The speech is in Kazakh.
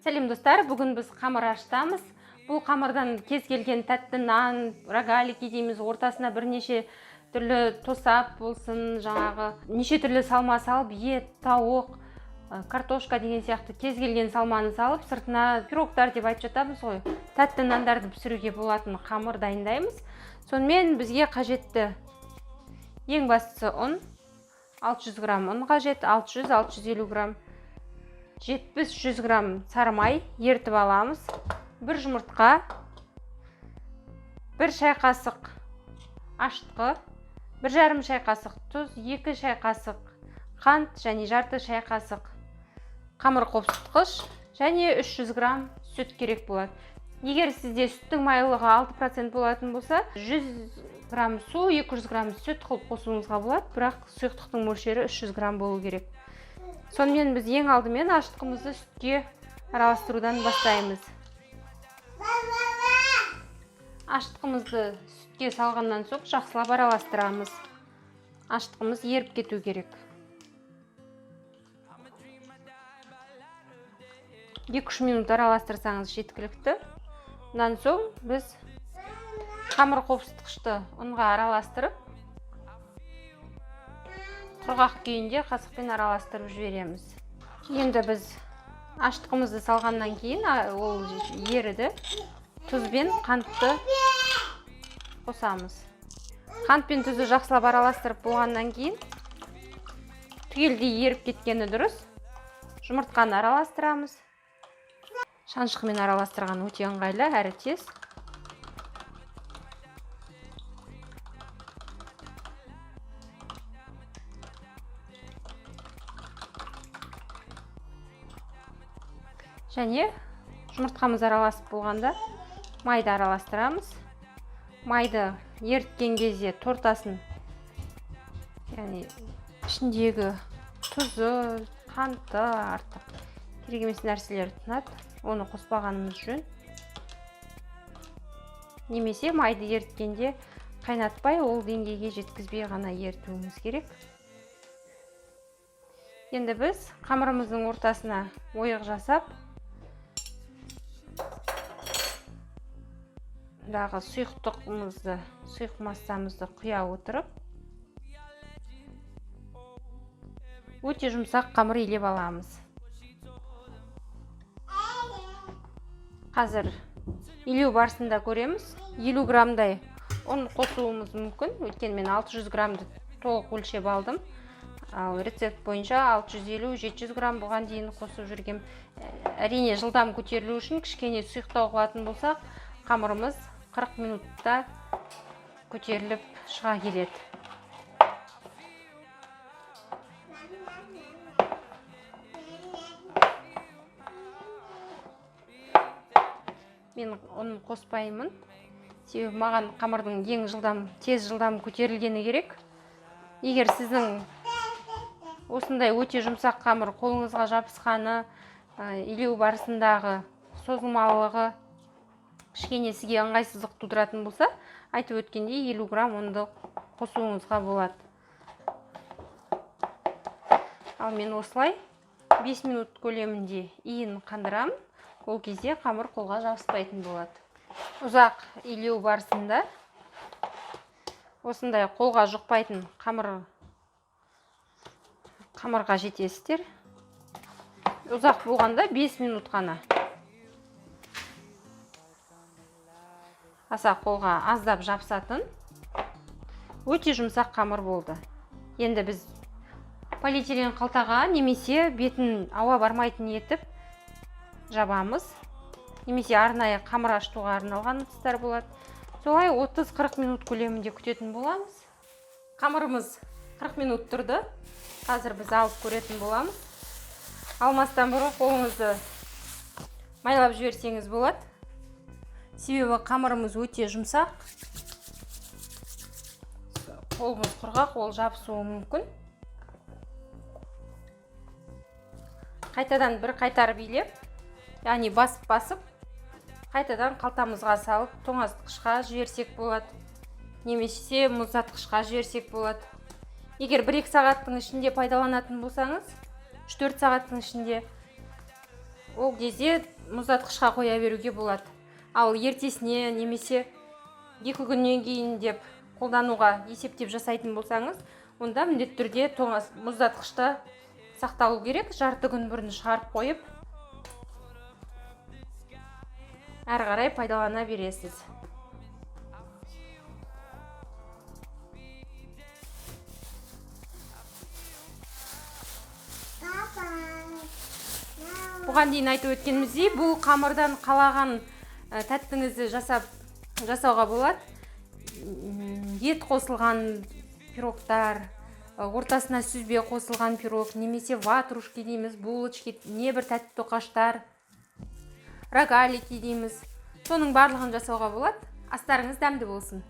Сәлем достар, бүгін біз қамыр ашытамыз. Бұл қамырдан кез келген тәтті нан, рогалики дейміз, ортасына бірнеше түрлі тосап болсын, жаңағы неше түрлі салма салып, ет, тауық, картошка деген сияқты кез келген салманы салып, сыртына пирогтар деп айтып жатамыз ғой. Тәтті нандарды пісіруге болатын қамыр дайындаймыз. Сонымен бізге қажетті ең бастысы ұн, 600 грамм ұн қажет, 600-650 грамм. 70-100 грамм сары май ертіп аламыз. 1 жұмыртқа, 1 шай қасық ашытқы, 1,5 шай қасық тұз, 2 шай қасық қант және жарты шай қасық қамыр қопсытқыш және 300 грамм сүт керек болады. Егер сізде сүттің майлылығы 6% болатын болса, 100 грамм су, 200 грамм сүт қылып қосуыңызға болады, бірақ сұйықтықтың мөлшері 300 грамм болу керек. Сонымен біз ең алдымен ашытқымызды сүтке араластырудан бастаймыз. Ашытқымызды сүтке салғаннан соң жақсылап араластырамыз. Ашытқымыз еріп кету керек. 2-3 минут араластырсаңыз жеткілікті. Ондан соң біз қамыр қопсытқышты ұнға араластырып, құрғақ күйінде қасықпен араластырып жібереміз. Енді біз ашытқымызды салғаннан кейін ол еріді. Тұз бен қантты қосамыз. Қант пен тұзды жақсылап араластырып болғаннан кейін түгелдей еріп кеткені дұрыс. Жұмыртқаны араластырамыз. Шаншқымен араластырған өте ыңғайлы әрі тез. Және жұмыртқамыз араласып болғанда майды араластырамыз. Майды еріткен кезде тортасын, яғни ішіндегі тұзы, қанты артық керек емес нәрселер тұнады. Оны қоспағанымыз жөн. Немесе майды еріткенде қайнатпай, ол деңгейге жеткізбей ғана ерітуіміз керек. Енді біз қамырымыздың ортасына ойық жасап, дағы сұйықтығымызды, сұйық массамызды құя отырып, өте жұмсақ қамыр илеп аламыз. Қазір илеу барысында көреміз. 50 граммдай ұн қосуымыз мүмкін. Өйткені мен 600 граммды толық өлшеп алдым. Ал рецепт бойынша 650-700 грамм бұған дейін қосып жүргем. Әрине жылдам көтерілу үшін кішкене сұйықтау қылатын болсақ, қамырымыз 40 минутта көтеріліп шыға келеді. Мен оны қоспаймын. Себебі маған қамырдың ең тез жылдам көтерілгені керек. Егер сіздің осындай өте жұмсақ қамыр қолыңызға жабысқаны, илеу барысындағы созылмалылығы кішкене сізге ыңғайсыздық тудыратын болса, айтып өткендей 50 грамм ұнды қосуыңызға болады. Ал мен осылай 5 минут көлемінде иін қандырамын. Ол кезде қамыр қолға жабыспайтын болады. Ұзақ илеу барысында осындай қолға жұқпайтын қамырға жетесіздер. Ұзақ болғанда 5 минут қана. Аса қолға аздап жабысатын өте жұмсақ қамыр болды. Енді біз полиэтилен қалтаға немесе бетін ауа бармайтын етіп жабамыз. Немесе арнайы қамыр ашытуға арналған ыдыстар болады. Солай 30-40 минут көлемінде күтетін боламыз. Қамырымыз 40 минут тұрды. Қазір біз алып көретін боламыз. Алмастан бұрын қолыңызды майлап жіберсеңіз болады. Себебі қамырымыз өте жұмсақ. Қолымыз құрғақ, ол жабысуы мүмкін. Қайтадан бір қайтарып илеп, яғни басып, қайтадан қалтамызға салып, тоңазытқышқа жіберсек болады. Немесе мұздатқышқа жіберсек болады. Егер 1-2 сағаттың ішінде пайдаланатын болсаңыз, 3-4 сағаттың ішінде ол кезде мұздатқышқа қоя беруге болады. Ал ертесіне немесе 2 күннен кейін деп қолдануға есептеп жасайтын болсаңыз, онда міндетті түрде мұздатқышта сақталу керек. Жарты күн бұрын шығарып қойып, әрі қарай пайдалана бересіз. Бұған дейін айтып өткеніміздей, бұл қамырдан қалаған тәттіңізді жасауға болады. Ет қосылған пирогтар, ортасына сүзбе қосылған пирог, немесе ватрушки дейміз, булочки, небір тәтті тоқаштар, рогалики дейміз. Соның барлығын жасауға болады. Астарыңыз дәмді болсын.